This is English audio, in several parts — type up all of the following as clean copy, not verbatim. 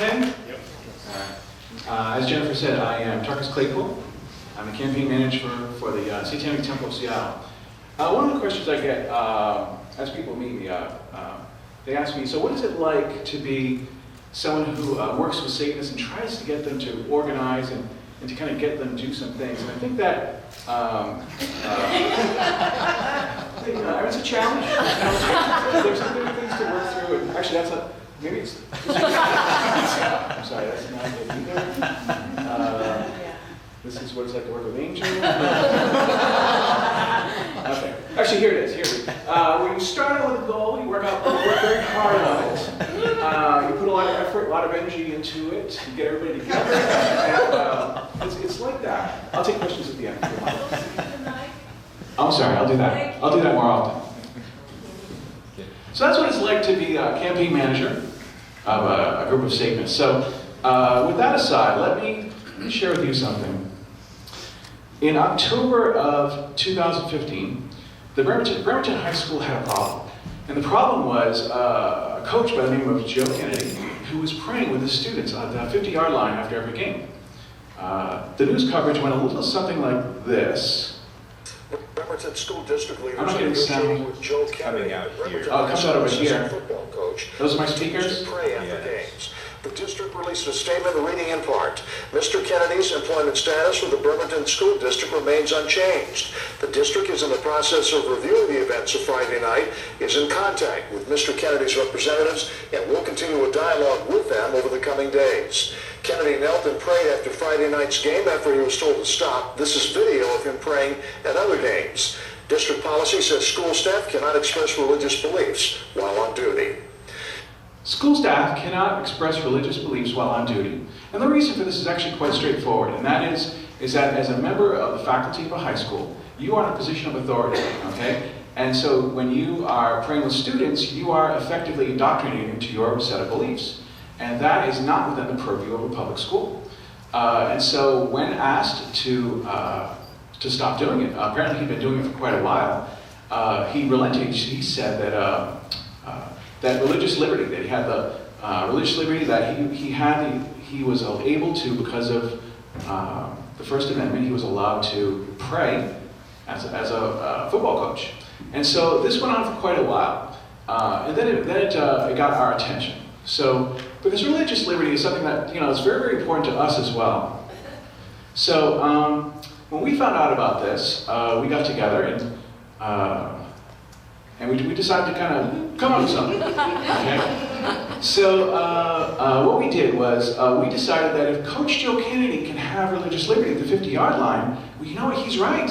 okay? Yep. As Jennifer said, I am Tarkus Claypool. I'm the campaign manager for the Satanic Temple of Seattle. One of the questions I get as people meet me, they ask me, so what is it like to be someone who works with Satanists and tries to get them to organize and to kind of get them to do some things? And I think that it's a challenge. There's some good things to work through. And actually, that's a, maybe it's, I'm sorry, that's not it either. This is what it's like to work with angels. Okay. Actually, here it is. Here it is. When you start out with a goal, you work very hard on it. You put a lot of effort, a lot of energy into it. You get everybody together. And it's like that. I'll take questions at the end. I'm sorry. I'll do that. I'll do that more often. So that's what it's like to be a campaign manager of a group of Satanists. So with that aside, let me share with you something. In October of 2015, the Bremerton High School had a problem. And the problem was a coach by the name of Joe Kennedy, who was praying with his students on the 50-yard line after every game. The news coverage went a little something like this. Bremerton School District leaders I'm not getting sound with Joe Kennedy, out here. Oh, it comes out over here. Football coach. Those are my speakers? Pray after games. The district released a statement reading in part, Mr. Kennedy's employment status with the Bremerton School District remains unchanged. The district is in the process of reviewing the events of Friday night, is in contact with Mr. Kennedy's representatives, and will continue a dialogue with them over the coming days. Kennedy knelt and prayed after Friday night's game after he was told to stop. This is video of him praying at other games. District policy says school staff cannot express religious beliefs while on duty. School staff cannot express religious beliefs while on duty. And the reason for this is actually quite straightforward, and that is that as a member of the faculty of a high school, you are in a position of authority, okay? And so when you are praying with students, you are effectively indoctrinating into your set of beliefs. And that is not within the purview of a public school. And so when asked to stop doing it, apparently he'd been doing it for quite a while, he relented. He said that that religious liberty, that he had the religious liberty that he was able to, because of the First Amendment, he was allowed to pray as a football coach. And so this went on for quite a while. And then it got our attention. So, because religious liberty is something that, is very, very important to us as well. So, when we found out about this, we got together and we decided to kind of come up with something. Okay? So, what we did was, we decided that if Coach Joe Kennedy can have religious liberty at the 50-yard line, well, you know what, he's right.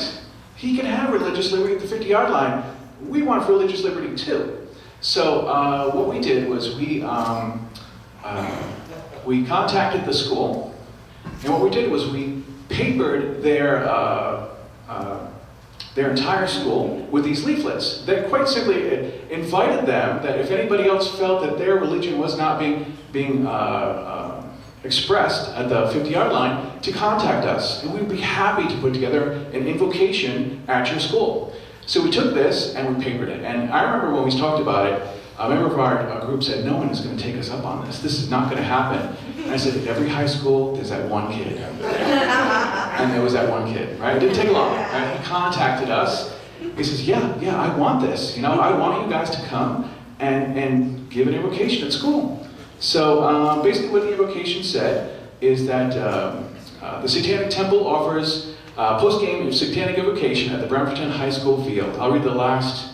He can have religious liberty at the 50-yard line. We want religious liberty too. So what we did was we contacted the school, and what we did was we papered their entire school with these leaflets that quite simply invited them that if anybody else felt that their religion was not being expressed at the 50-yard line, to contact us, and we'd be happy to put together an invocation at your school. So we took this and we papered it. And I remember when we talked about it, a member of our group said, no one is going to take us up on this. This is not going to happen. And I said, at every high school, there's that one kid. And there was that one kid, right? It didn't take long. Right? He contacted us. He says, yeah, I want this. I want you guys to come and give an invocation at school. So basically what the invocation said is that the Satanic Temple offers post-game Satanic invocation at the Bremerton High School field. I'll read the last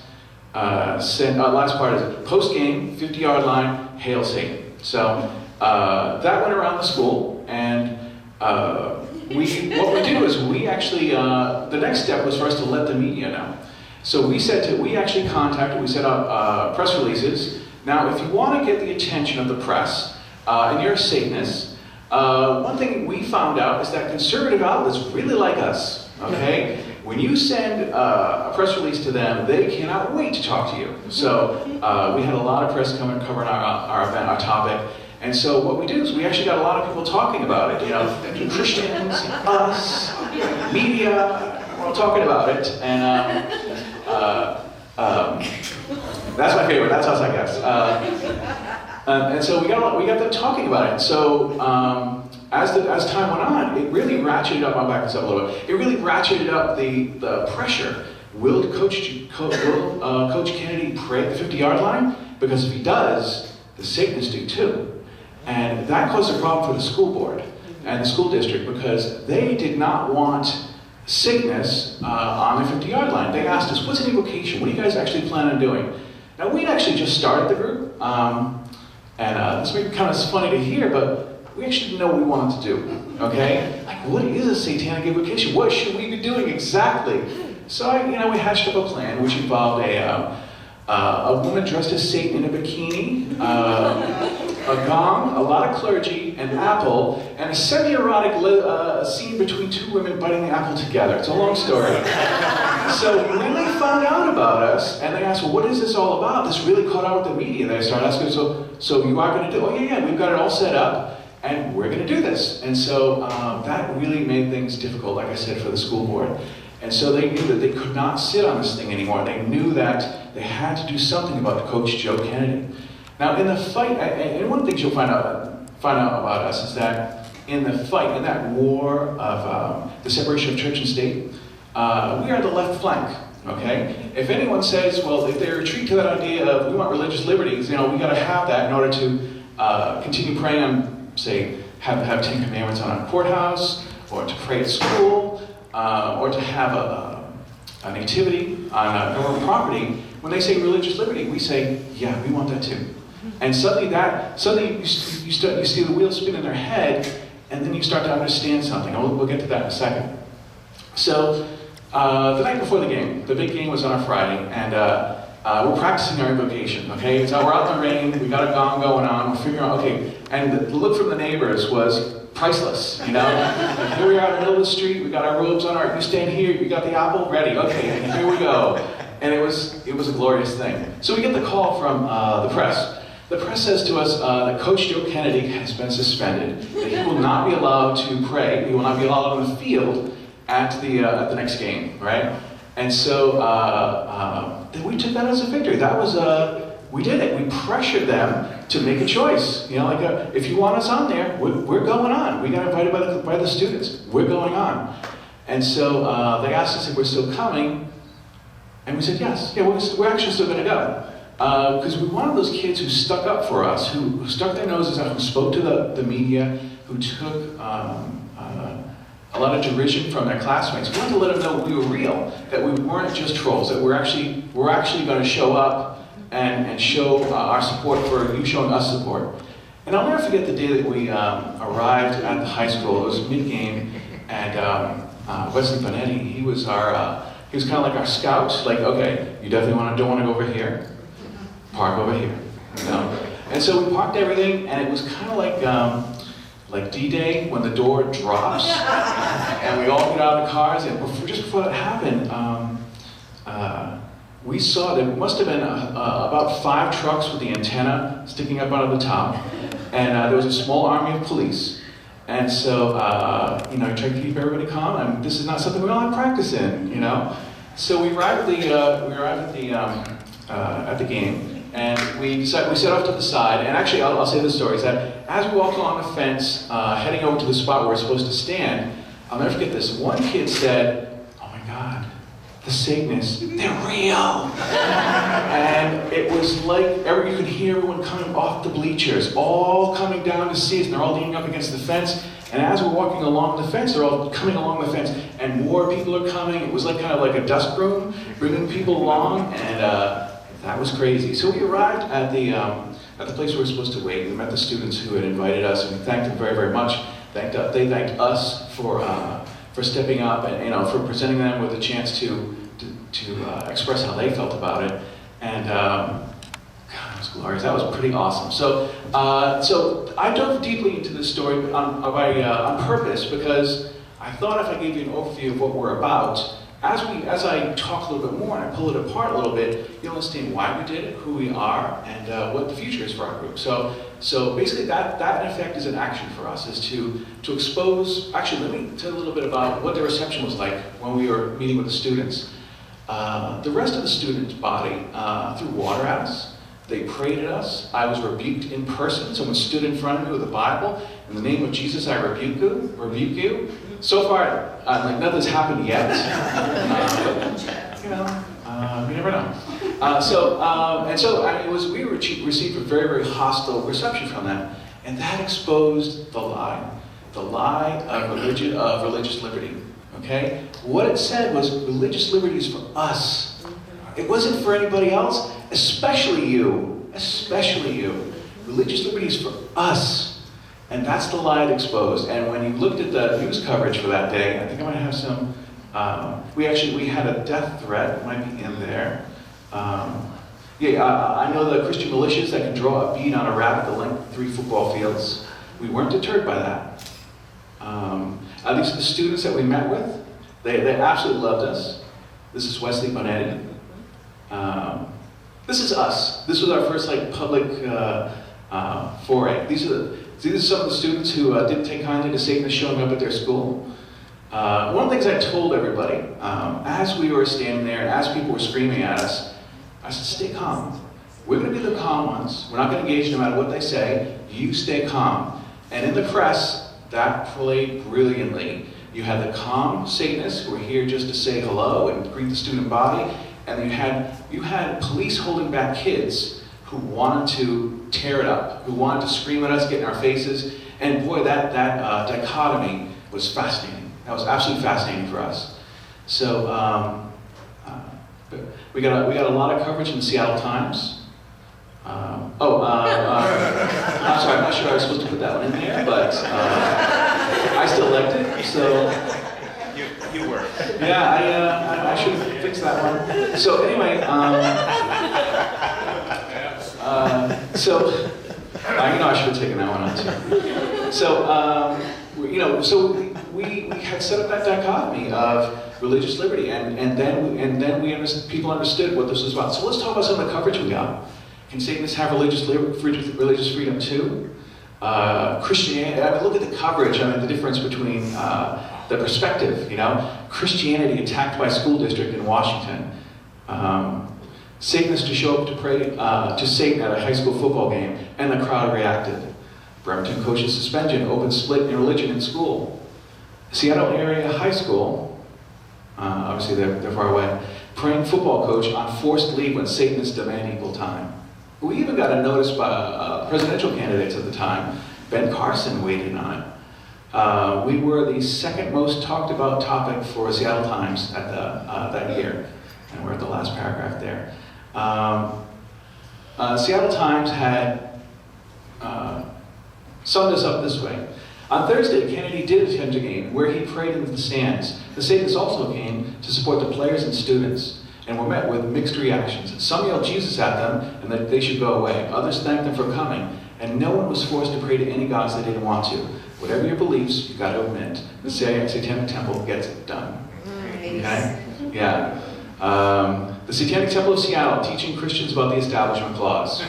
part is it. Post-game, 50-yard line, hail Satan. So that went around the school, and what we did was we actually, the next step was for us to let the media know. So we set up press releases. Now, if you want to get the attention of the press, and you're a Satanist, one thing we found out is that conservative outlets really like us, okay? When you send a press release to them, they cannot wait to talk to you. So we had a lot of press covering our event, our topic. And so what we did is we actually got a lot of people talking about it. Christians, us, media, we're all talking about it. And that's my favorite. That's us, I guess. And so we got them talking about it. So as time went on, it really ratcheted up. I'll back this up a little bit. It really ratcheted up the pressure. Will Coach Kennedy pray at the 50-yard line? Because if he does, the Satanists do too. And that caused a problem for the school board and the school district because they did not want Satanists on the 50-yard line. They asked us, what's an invocation? What do you guys actually plan on doing? Now, we'd actually just started the group, and this may be kind of funny to hear, but we actually didn't know what we wanted to do, okay? Like, what is a satanic invocation? What should we be doing exactly? So, we hatched up a plan, which involved a woman dressed as Satan in a bikini, a gong, a lot of clergy, an apple, and a semi-erotic scene between two women biting the apple together. It's a long story. So when they found out about us, and they asked, well, what is this all about? This really caught on with the media. They started asking, so you are going to do, oh yeah, we've got it all set up, and we're going to do this. And so that really made things difficult, like I said, for the school board. And so they knew that they could not sit on this thing anymore. They knew that they had to do something about Coach Joe Kennedy. Now in the fight, and one of the things you'll find out about us is that in the fight, in that war of the separation of church and state, we are the left flank, okay? If anyone says, well, if they retreat to that idea of we want religious liberties, we got to have that in order to continue praying on, say, have 10 Commandments on a courthouse, or to pray at school, or to have a nativity on government property. When they say religious liberty, we say, yeah, we want that too. And suddenly you see the wheels spin in their head, and then you start to understand something. We'll get to that in a second. So the night before the game, the big game was on a Friday, and we're practicing our invocation, okay? So we're out in the rain, we got a gong going on, we're figuring out, okay, and the look from the neighbors was priceless, Here we are in the middle of the street, we got our robes on, you stand here, you got the apple, ready, okay, and here we go. And it was a glorious thing. So we get the call from the press. The press says to us that Coach Joe Kennedy has been suspended, that he will not be allowed to pray, he will not be allowed on the field at the next game, right? And so we took that as a victory. That was we did it. We pressured them to make a choice. If you want us on there, we're going on. We got invited by the students. We're going on. And so they asked us if we're still coming, and we said yes. Yeah, we're actually still going to go. Because we wanted those kids who stuck up for us, who stuck their noses out, who spoke to the media, who took a lot of derision from their classmates. We wanted to let them know we were real, that we weren't just trolls, that we're actually going to show up and show our support for you showing us support. And I'll never forget the day that we arrived at the high school. It was mid-game, and Wesley Bonetti, he was kind of like our scout. Like, okay, you definitely don't want to go over here. Park over here. And so we parked everything, and it was kind of like D-Day when the door drops, and we all get out of the cars. And just before that happened, we saw there must have been about 5 trucks with the antenna sticking up out of the top, and there was a small army of police. And so, I tried to keep everybody calm. And this is not something we all have practice in, So we arrived at the game. And we set off to the side, and actually I'll say this story, is that as we walked along the fence, heading over to the spot where we're supposed to stand, I'll never forget this. One kid said, oh my God, the Satanists, they're real. And it was like, you could hear everyone coming off the bleachers, all coming down to see us, and they're all leaning up against the fence. And as we're walking along the fence, they're all coming along the fence, and more people are coming. It was kind of like a dust broom, bringing people along, and that was crazy. So we arrived at the place where we were supposed to wait. We met the students who had invited us, and we thanked them very, very much. They thanked us for stepping up and for presenting them with a chance to express how they felt about it. And God, it was glorious. That was pretty awesome. So I dove deeply into this story on purpose, because I thought if I gave you an overview of what we're about, as I talk a little bit more and I pull it apart a little bit, you'll understand why we did it, who we are, and what the future is for our group. So basically that in effect is an action for us, is to expose. Actually, let me tell you a little bit about what the reception was like when we were meeting with the students. The rest of the student body threw water at us. They prayed at us. I was rebuked in person. Someone stood in front of me with a Bible. In the name of Jesus, I rebuke you. So far, like nothing's happened yet. But, you know, you never know. We received a very, very hostile reception from them, and that exposed the lie of religious liberty. Okay, what it said was religious liberty is for us. It wasn't for anybody else, especially you. Especially you. Religious liberty is for us. And that's the lie it exposed. And when you looked at the news coverage for that day, I think I might have some, we had a death threat, it might be in there. I know the Christian militias that can draw a bead on a rabbit the length of 3 football fields. We weren't deterred by that. These are the students that we met with. They absolutely loved us. This is Wesley Bonetti. This is us. This was our first public foray. These are some of the students who didn't take kindly to Satanists showing up at their school. One of the things I told everybody, as we were standing there, and as people were screaming at us, I said, stay calm. We're going to be the calm ones. We're not going to engage no matter what they say. You stay calm. And in the press, that played brilliantly. You had the calm Satanists who were here just to say hello and greet the student body, and you had police holding back kids who wanted to tear it up, who wanted to scream at us, get in our faces, and boy, that dichotomy was fascinating. That was absolutely fascinating for us. So we got a lot of coverage in the Seattle Times. I'm sorry, I'm not sure I was supposed to put that one in there, but I still liked it, so. You were. Yeah, I should fix that one. So anyway, I should have taken that one on too. So, we had set up that dichotomy of religious liberty, and then people understood what this was about. So let's talk about some of the coverage we got. Can Satanists have religious freedom too? Christianity, look at the coverage, the difference between the perspective, Christianity attacked by school district in Washington. Satanists to show up to pray to Satan at a high school football game, and the crowd reacted. Bremerton coach's suspension, open split in religion in school. Seattle area high school, obviously they're far away, praying football coach on forced leave when Satanists demand equal time. We even got a notice by presidential candidates at the time. Ben Carson weighed in on it. We were the second most talked about topic for Seattle Times at that year, and we're at the last paragraph there. Seattle Times had summed us up this way. On Thursday, Kennedy did attend a game where he prayed in the stands. The Satanists also came to support the players and students, and were met with mixed reactions. Some yelled Jesus at them and that they should go away. Others thanked them for coming, and no one was forced to pray to any gods they didn't want to. Whatever your beliefs, you got to admit, the Satanic Temple gets it done. Okay? Yeah. The Satanic Temple of Seattle, teaching Christians about the Establishment Clause.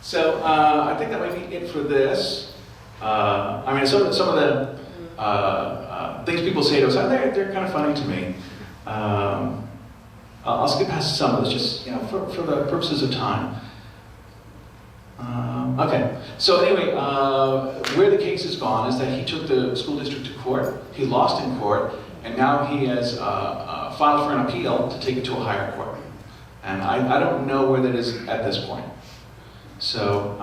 So I think that might be it for this. Some of the things people say to us, they're kind of funny to me. I'll skip past some of this, just for the purposes of time. Okay, so anyway, where the case has gone is that he took the school district to court. He lost in court, and now he has filed for an appeal to take it to a higher court. And I don't know where that is at this point. So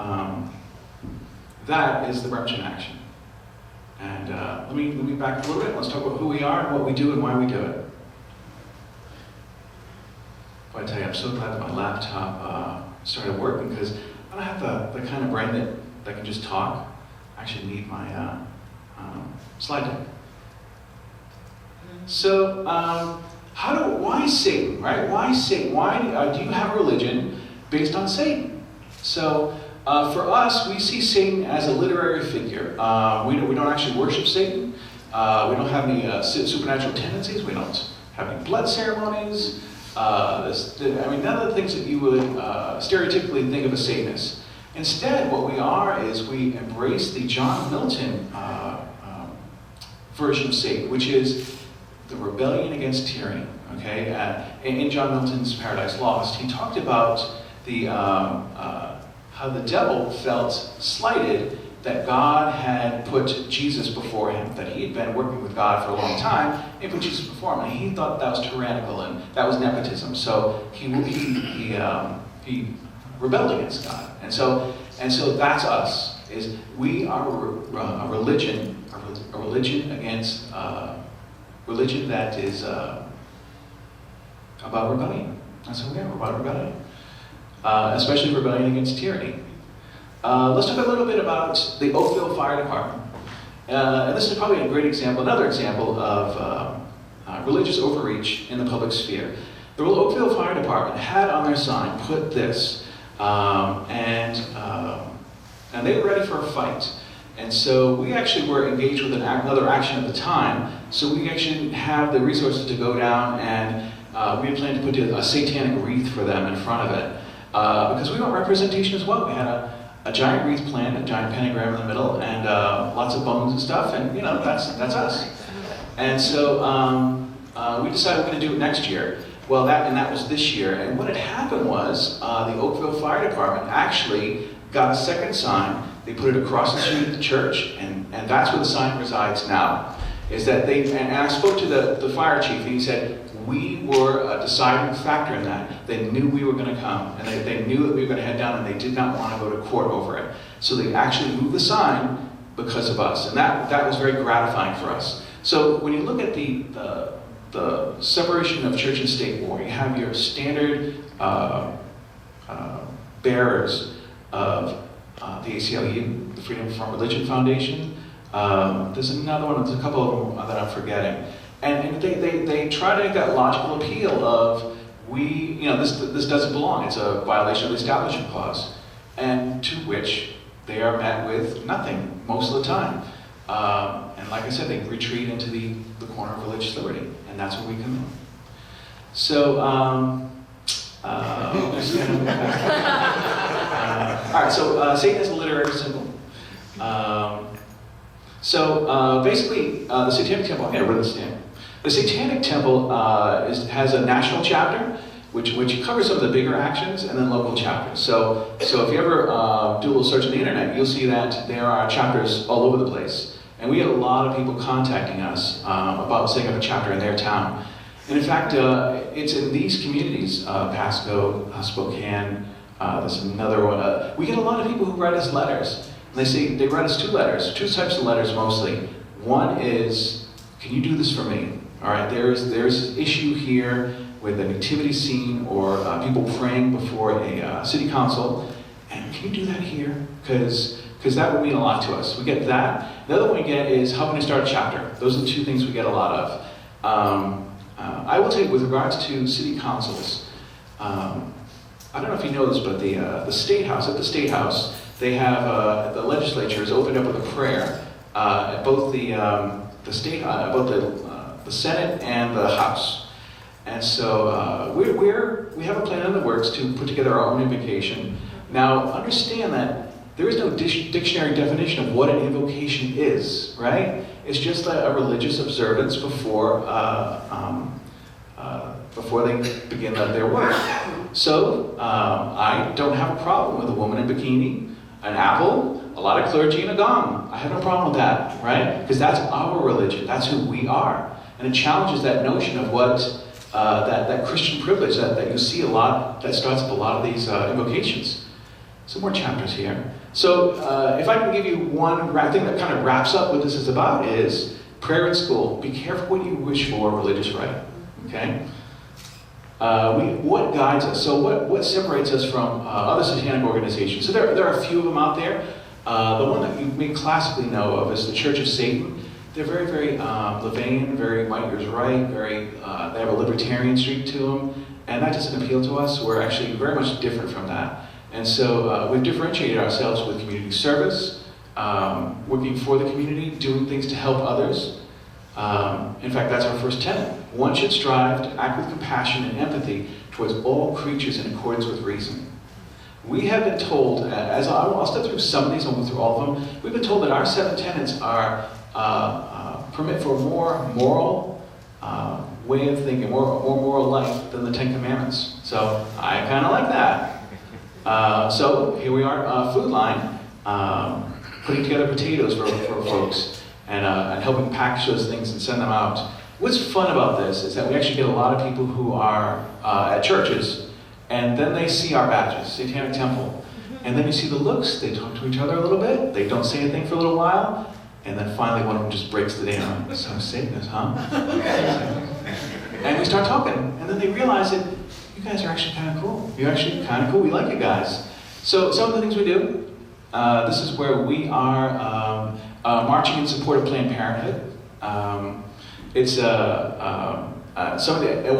that is the Bremerton action. And let me back a little bit. Let's talk about who we are and what we do and why we do it. Boy, I tell you, I'm so glad that my laptop started working, because I don't have the kind of brain that can just talk. I actually need my slide deck. So, why Satan, right? Why Satan? Why do you have a religion based on Satan? So, for us, we see Satan as a literary figure. We don't actually worship Satan. We don't have any supernatural tendencies. We don't have any blood ceremonies. None of the things that you would stereotypically think of a Satanist. Instead, what we are is we embrace the John Milton version of Satan, which is the rebellion against tyranny. Okay, in John Milton's Paradise Lost, he talked about how the devil felt slighted that God had put Jesus before him, that he had been working with God for a long time, and put Jesus before him, and he thought that was tyrannical and that was nepotism. So he rebelled against God, and so that's us. Is we are a religion against religion that is about rebellion. That's what we are. We're about rebellion, especially rebellion against tyranny. Let's talk a little bit about the Oakville Fire Department. And this is probably a great example, another example of religious overreach in the public sphere. The Oakville Fire Department had on their sign put this, and they were ready for a fight. And so we actually were engaged with another action at the time, so we actually didn't have the resources to go down, and we had planned to put a satanic wreath for them in front of it, because we want representation as well. We had a giant wreath planned, a giant pentagram in the middle, and lots of bones and stuff, and you know, that's us. And so we decided we're going to do it next year. Well, that was this year, and what had happened was the Oakville Fire Department actually got a second sign. They put it across the street at the church, and that's where the sign resides now. Is that and I spoke to the fire chief, and he said, we were a deciding factor in that. They knew we were going to come, and they knew that we were going to head down, and they did not want to go to court over it. So they actually moved the sign because of us, and that was very gratifying for us. So when you look at the separation of church and state war, you have your standard bearers of the ACLU, the Freedom from Religion Foundation. There's another one, there's a couple of them that I'm forgetting. And they try to make that logical appeal of, this doesn't belong, it's a violation of the Establishment Clause. And to which they are met with nothing most of the time. And like I said, they retreat into the corner of religious liberty, and that's where we come in. So, all right, so Satan is a literary symbol. Basically, the Satanic Temple, I'm going to write this down. The Satanic Temple has a national chapter, which covers some of the bigger actions, and then local chapters. So if you ever do a little search on the internet, you'll see that there are chapters all over the place. And we had a lot of people contacting us about setting up a chapter in their town. And in fact, it's in these communities, Pasco, Spokane, there's another one. We get a lot of people who write us letters. And they write us two types of letters mostly. One is, can you do this for me? All right, there's an issue here with a nativity scene or people praying before a city council, and can you do that here? Because that would mean a lot to us. We get that. The other one we get is, how can I start a chapter? Those are the two things we get a lot of. I will tell you, with regards to city councils, I don't know if you know this, but the State House, at the State House, they have, the legislature is opened up with a prayer at both the Senate and the House. And so we have a plan in the works to put together our own invocation. Now, understand that there is no dictionary definition of what an invocation is, right? It's just a religious observance before they begin their work. So I don't have a problem with a woman in bikini, an apple, a lot of clergy, and a gong. I have no problem with that, right? Because that's our religion. That's who we are. And it challenges that notion of what that Christian privilege that you see a lot, that starts up a lot of these invocations. Some more chapters here. So if I can give you one thing that kind of wraps up what this is about is prayer in school. Be careful what you wish for religious right. Okay? What guides us? So what separates us from other satanic organizations? So there are a few of them out there. The one that you may classically know of is the Church of Satan. They're very, very Levian, very might yours right, very. They have a libertarian streak to them, and that doesn't appeal to us. We're actually very much different from that. And so we've differentiated ourselves with community service, working for the community, doing things to help others. In fact, that's our first tenet. One should strive to act with compassion and empathy towards all creatures in accordance with reason. We have been told, I'll step through some of these, I'll go through all of them. We've been told that our 7 tenets are permit for more moral, way of thinking, more moral life than the Ten Commandments. So I kind of like that. So here we are, Food Line, putting together potatoes for folks and helping package those things and send them out. What's fun about this is that we actually get a lot of people who are at churches, and then they see our badges, Satanic Temple, and then you see the looks, they talk to each other a little bit, they don't say anything for a little while, and then finally one of them just breaks the down. So Satanist, huh? And we start talking, and then they realize that you guys are actually kind of cool. You're actually kind of cool, we like you guys. So some of the things we do, this is where we are marching in support of Planned Parenthood. It's one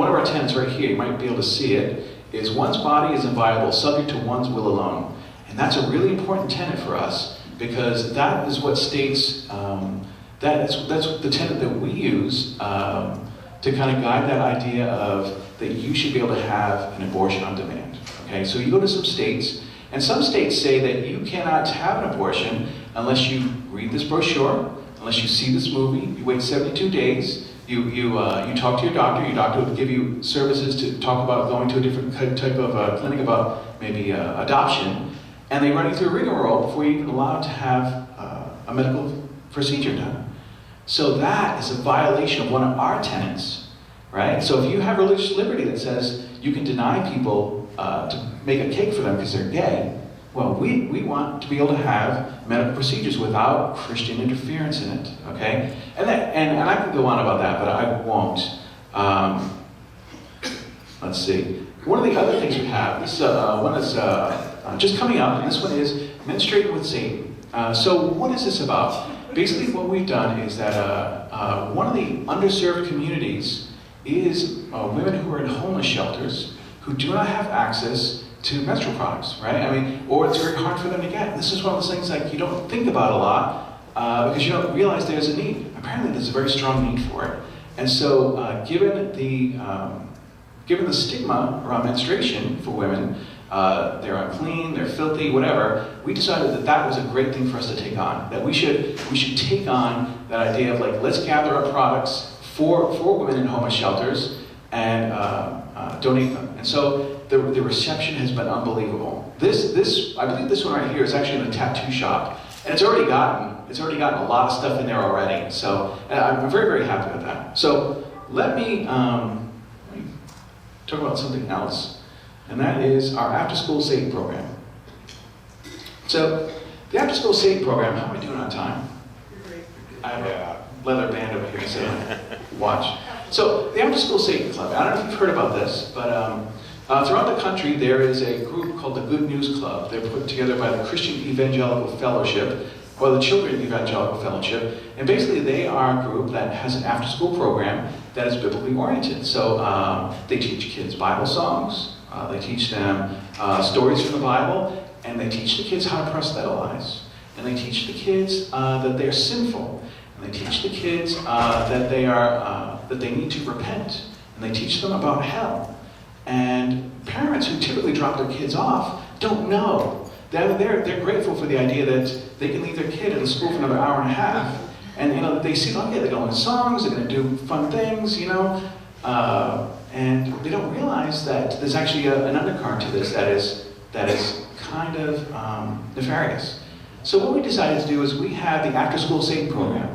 of our tenets right here, you might be able to see it, is one's body is inviolable, subject to one's will alone. And that's a really important tenet for us, because that is what states, that's the tenet that we use to kind of guide that idea of that you should be able to have an abortion on demand. Okay, so you go to some states, and some states say that you cannot have an abortion unless you read this brochure, unless you see this movie, you wait 72 days, you talk to your doctor will give you services to talk about going to a different type of clinic about maybe adoption, and they run you through a rigmarole before you're even allowed to have a medical procedure done. So that is a violation of one of our tenets, right? So if you have religious liberty that says you can deny people to make a cake for them because they're gay, well, we want to be able to have medical procedures without Christian interference in it, okay? And I could go on about that, but I won't. Let's see. One of the other things we have, this one is just coming up, and this one is Menstruating with Satan. So what is this about? Basically what we've done is that one of the underserved communities is women who are in homeless shelters who do not have access to menstrual products, right? I mean, or it's very hard for them to get. This is one of those things like you don't think about a lot because you don't realize there's a need. Apparently there's a very strong need for it. And so given the stigma around menstruation for women, they're unclean, they're filthy, whatever, we decided that that was a great thing for us to take on. That we should take on that idea of like, let's gather our products for women in homeless shelters and donate them. And so the reception has been unbelievable. This I believe this one right here is actually in a tattoo shop, and it's already gotten a lot of stuff in there already. So I'm very, very happy with that. So let me talk about something else, and that is our after-school Satan program. So the after-school Satan program, how am I doing on time? I have a leather band over here, so watch. So the after-school Satan Club, I don't know if you've heard about this, but throughout the country there is a group called the Good News Club. They're put together by the Christian Evangelical Fellowship, or the Children Evangelical Fellowship, and basically they are a group that has an after-school program that is biblically oriented. So they teach kids Bible songs, they teach them stories from the Bible, and they teach the kids how to proselytize, and they teach the kids that they're sinful, and they teach the kids that they need to repent, and they teach them about hell. And parents who typically drop their kids off don't know. They're grateful for the idea that they can leave their kid at the school for another hour and a half. And they see, oh yeah, they're going to sing, they're going to do fun things, and they don't realize that there's actually an undercurrent to this that is kind of nefarious. So what we decided to do is we have the after-school Satan program.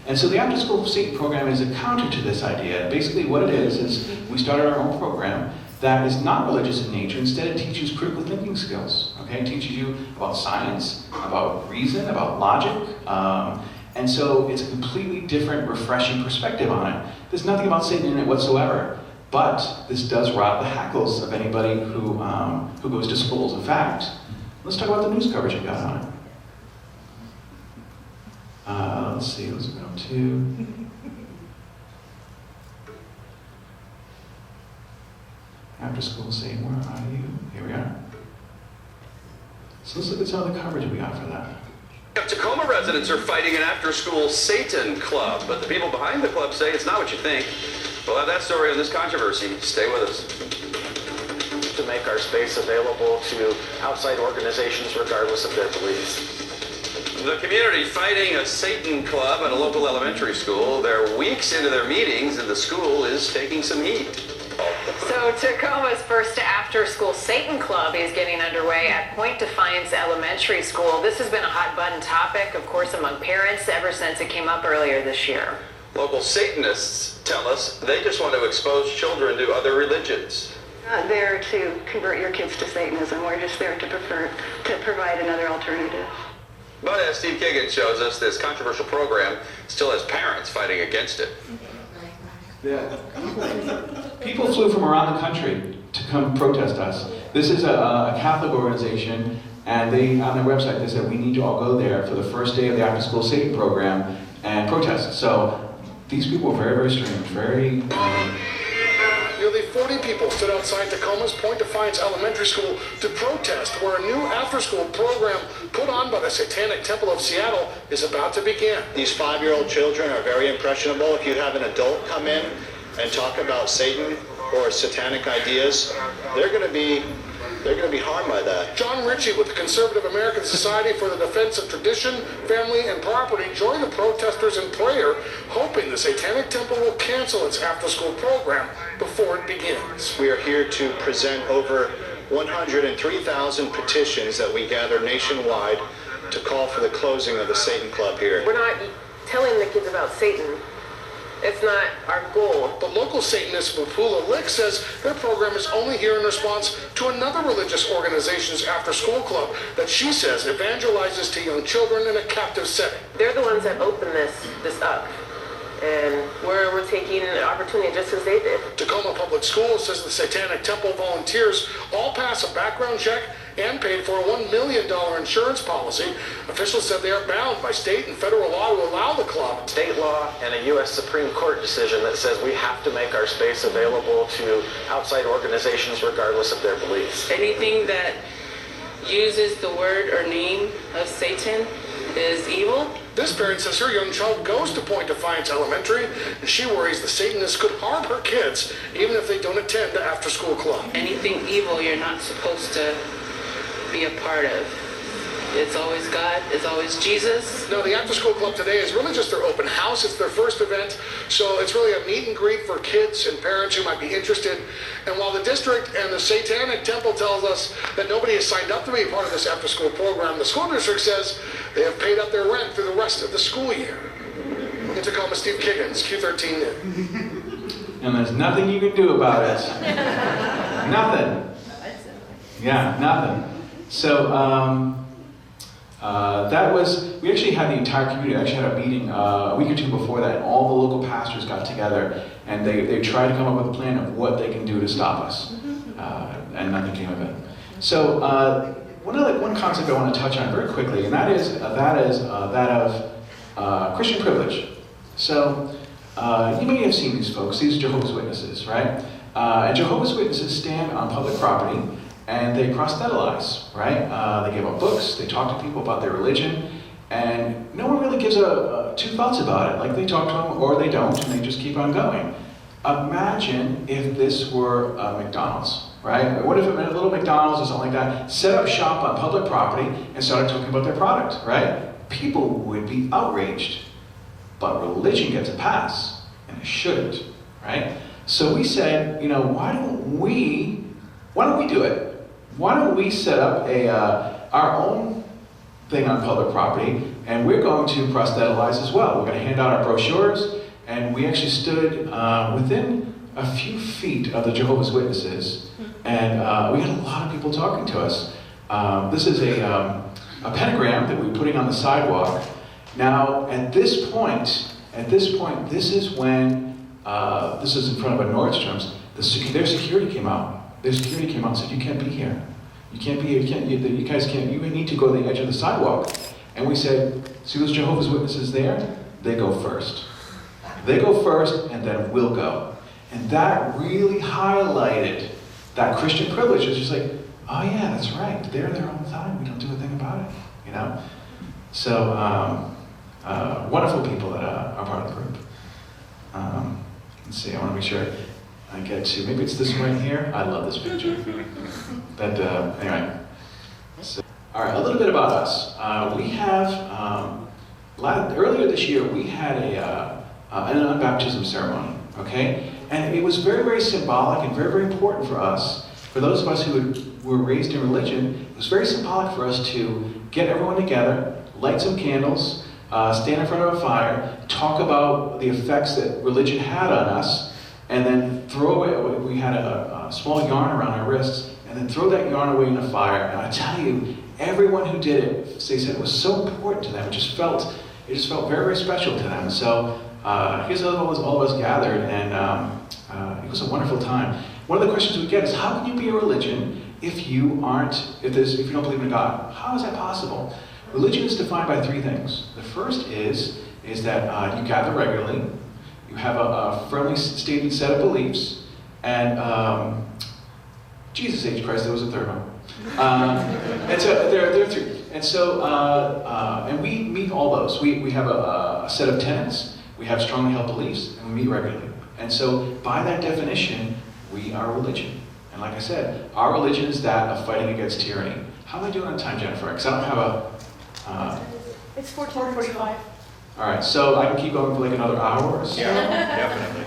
And so the after-school Satan program is a counter to this idea. Basically what it is we started our own program that is not religious in nature. Instead, it teaches critical thinking skills. Okay, it teaches you about science, about reason, about logic. And so it's a completely different, refreshing perspective on it. There's nothing about Satan in it whatsoever. But this does rat the hackles of anybody who goes to schools. In fact, let's talk about the news coverage we got on it. Let's see, let's go to... After school Satan, where are you? Here we are. So let's look at some of the coverage we got for that. Tacoma residents are fighting an after-school Satan club, but the people behind the club say it's not what you think. We'll have that story on this controversy. Stay with us. To make our space available to outside organizations regardless of their beliefs. The community fighting a Satan club at a local elementary school. They're weeks into their meetings and the school is taking some heat. So Tacoma's first after-school Satan club is getting underway at Point Defiance Elementary School. This has been a hot-button topic, of course, among parents ever since it came up earlier this year. Local Satanists tell us they just want to expose children to other religions. Not there to convert your kids to Satanism. We're just there to provide another alternative. But as Steve Kiggin shows us, this controversial program still has parents fighting against it. Yeah. People flew from around the country to come protest us. This is a Catholic organization, and they, on their website, they said we need to all go there for the first day of the after-school Satan program and protest. So these people were very, very strange, very... Nearly 40 people stood outside Tacoma's Point Defiance Elementary School to protest where a new after-school program put on by the Satanic Temple of Seattle is about to begin. These 5-year-old children are very impressionable. If you have an adult come in and talk about Satan or satanic ideas, they're going to be harmed by that. John Ritchie with the Conservative American Society for the Defense of Tradition, Family, and Property joined the protesters in prayer, hoping the Satanic Temple will cancel its after-school program before it begins. We are here to present over 103,000 petitions that we gather nationwide to call for the closing of the Satan Club here. We're not telling the kids about Satan. It's not our goal. The local Satanist Vapula Lick says their program is only here in response to another religious organization's after-school club that she says evangelizes to young children in a captive setting. They're the ones that opened this up. And we're taking an opportunity just as they did. Tacoma Public Schools says the Satanic Temple volunteers all pass a background check and paid for a $1 million insurance policy. Officials said they are bound by state and federal law to allow the club. State law and a U.S. Supreme Court decision that says we have to make our space available to outside organizations regardless of their beliefs. Anything that uses the word or name of Satan is evil. This parent says her young child goes to Point Defiance Elementary, and she worries the Satanists could harm her kids, even if they don't attend the after-school club. Anything evil you're not supposed to be a part of. It's always God, it's always Jesus. No, the after-school club today is really just their open house. It's their first event, so it's really a meet and greet for kids and parents who might be interested. And while the district and the Satanic Temple tells us that nobody has signed up to be a part of this after-school program, the school district says they have paid up their rent through the rest of the school year. In Tacoma, Steve Kiggins, Q13 News. And there's nothing you can do about it. Nothing. Yeah, nothing. So, we actually had the entire community, actually had a meeting a week or two before that, and all the local pastors got together, and they tried to come up with a plan of what they can do to stop us, and nothing came of it. So, one concept I want to touch on very quickly, and that is that of Christian privilege. So, you may have seen these folks, these Jehovah's Witnesses, right? And Jehovah's Witnesses stand on public property, and they proselytize, right? They give out books, they talk to people about their religion, and no one really gives two thoughts about it. Like, they talk to them or they don't, and they just keep on going. Imagine if this were McDonald's, right? What if a little McDonald's or something like that set up shop on public property and started talking about their product, right? People would be outraged. But religion gets a pass, and it shouldn't, right? So we said, why don't we do it? Why don't we set up our own thing on public property, and we're going to proselytize as well. We're going to hand out our brochures, and we actually stood within a few feet of the Jehovah's Witnesses, and we had a lot of people talking to us. This is a pentagram that we're putting on the sidewalk. Now, at this point, this is when, this is in front of a Nordstrom's, their security came out. Their security came out and said, you can't be here. You can't be here, you guys can't, you need to go to the edge of the sidewalk. And we said, see those Jehovah's Witnesses there? They go first. They go first, and then we'll go. And that really highlighted that Christian privilege. It's just like, oh yeah, that's right. They're there all the time. We don't do a thing about it, So, wonderful people that are part of the group. Let's see, I want to make sure I get to, maybe it's this one right here. I love this picture. But anyway, so, All right, a little bit about us. We have, earlier this year, we had an unbaptism ceremony, okay? And it was very, very symbolic and very, very important for us. For those of us who were raised in religion, it was very symbolic for us to get everyone together, light some candles, stand in front of a fire, talk about the effects that religion had on us, and then throw away, we had a small yarn around our wrists, and then throw that yarn away in the fire. And I tell you, everyone who did it, they said it was so important to them. It just felt very, very special to them. So here's all of us gathered, and it was a wonderful time. One of the questions we get is, how can you be a religion if you don't believe in God? How is that possible? Religion is defined by three things. The first is that you gather regularly, you have a firmly stated set of beliefs, and Jesus H. Christ, there was a third one. And so there are three. And so, and we meet all those. We have a set of tenets, we have strongly held beliefs, and we meet regularly. And so, by that definition, we are religion. And like I said, our religion is that of fighting against tyranny. How am I doing on time, Jennifer? Because I don't have a... It's 14:45. All right, so I can keep going for like another hour or so? Yeah, definitely.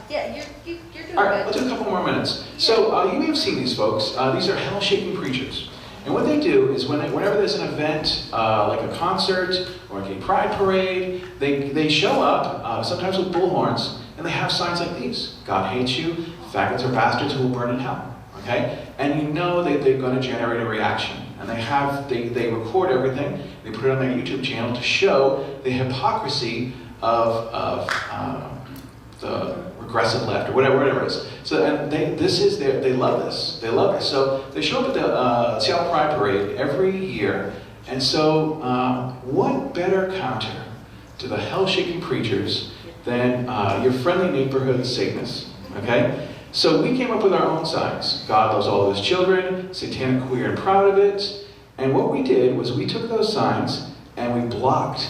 Yeah, you're doing All right, good. let's do a couple more minutes. So you may have seen these folks. These are hell-shaking preachers. And what they do is whenever there's an event, like a concert or a gay pride parade, they show up, sometimes with bullhorns, and they have signs like these. God hates you, faggots are bastards who will burn in hell. Okay? And you know that they're going to generate a reaction. And they record everything, they put it on their YouTube channel to show the hypocrisy of the regressive left, or whatever it is. So, and they love this. They love this. So they show up at the Seattle Pride Parade every year. And so, what better counter to the hell-shaking preachers than your friendly neighborhood Satanists? Okay? So we came up with our own signs. God loves all of his children, satanic, queer, and proud of it. And what we did was we took those signs and we blocked.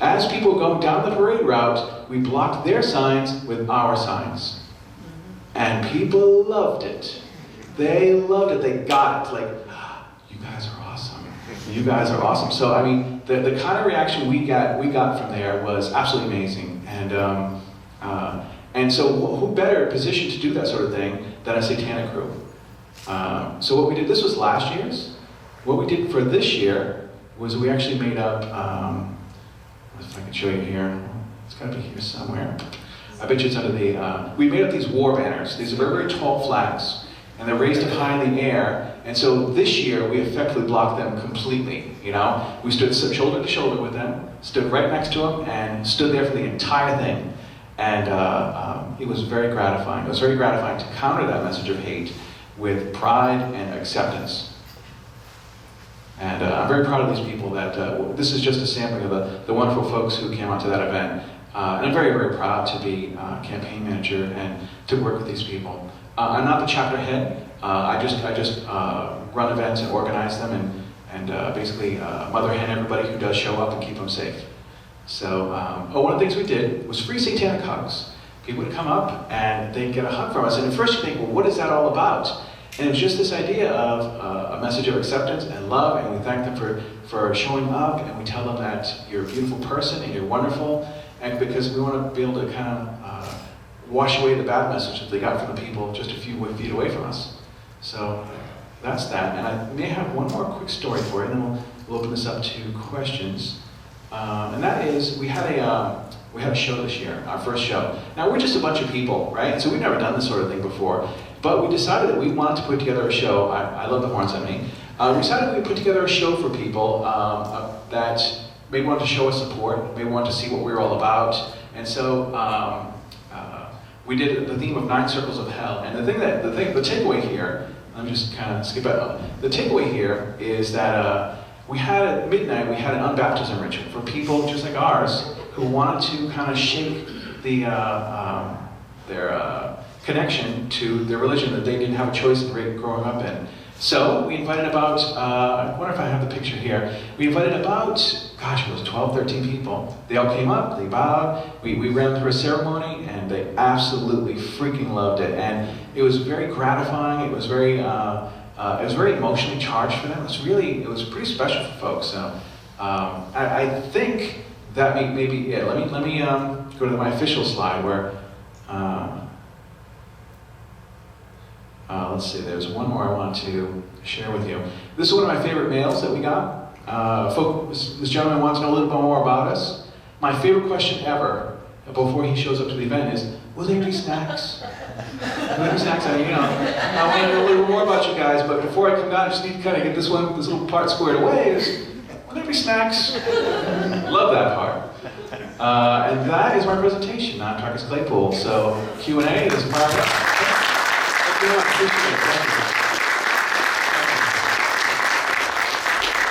As people go down the parade route, we blocked their signs with our signs. And people loved it. They loved it. They got it. Like, you guys are awesome. You guys are awesome. So, I mean, the kind of reaction we got from there was absolutely amazing. And so who better positioned to do that sort of thing than a satanic group? So what we did, this was last year's. What we did for this year was we actually made up, if I can show you here, it's got to be here somewhere. I bet you it's under the, we made up these war banners. These are very, very tall flags, and they're raised up high in the air. And so this year we effectively blocked them completely. You know, we stood shoulder to shoulder with them, stood right next to them, and stood there for the entire thing. And it was very gratifying. It was very gratifying to counter that message of hate with pride and acceptance. And I'm very proud of these people that, this is just a sampling of the wonderful folks who came out to that event. And I'm very, very proud to be campaign manager and to work with these people. I'm not the chapter head. I just run events and organize them and basically mother hen everybody who does show up and keep them safe. So, one of the things we did was free satanic hugs. People would come up and they'd get a hug from us. And at first you think, well, what is that all about? And it was just this idea of a message of acceptance and love, and we thank them for showing up, and we tell them that you're a beautiful person and you're wonderful, and because we want to be able to kind of wash away the bad message that they got from the people just a few feet away from us. So that's that. And I may have one more quick story for you, and then we'll open this up to questions. And that is, we had a show this year, our first show. Now we're just a bunch of people, right? So we've never done this sort of thing before. But we decided that we wanted to put together a show. I love the horns on me. We decided we'd put together a show for people that maybe wanted to show us support, maybe wanted to see what we were all about. And so we did the theme of 9 Circles of Hell. And the takeaway here, let me just kind of skip out. The takeaway here is that we had at midnight, we had an unbaptism ritual for people just like ours who wanted to kind of shake their connection to their religion that they didn't have a choice in growing up in. So we invited about, I wonder if I have the picture here. We invited about, gosh, it was 12, 13 people. They all came up, they bowed, we ran through a ceremony, and they absolutely freaking loved it. And it was very gratifying, it was very it was very emotionally charged for them. It was pretty special for folks. So I think that may be it. Let me go to my official slide where, let's see, there's one more I want to share with you. This is one of my favorite mails that we got. This gentleman wants to know a little bit more about us. My favorite question ever before he shows up to the event is, will there be snacks? Will there be snacks? I want to know a little more about you guys, but before I come down, I just need to kind of get this little part squared away. Will there be snacks? Love that part. And that is my presentation. I'm Tarkus Claypool. So Q&A is fired up. Thank you very much. Appreciate it. Thank you.